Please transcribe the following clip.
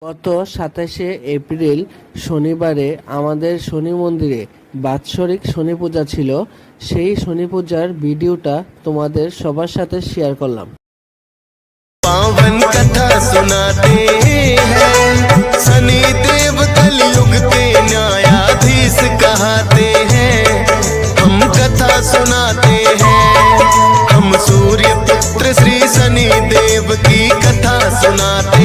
গত ২৭শে এপ্রিল শনিবারে আমাদের শনি মন্দিরে বাৎসরিক শনি পূজা ছিল। সেই শনি পূজার ভিডিওটা তোমাদের সবার সাথে শেয়ার করলাম। पावन कथा सुनाते हैं, शनि देव कलयुग के न्यायाधीश कहते हैं। हम कथा सुनाते हैं, हम सूर्य पुत्र श्री शनि देव की कथा सुनाते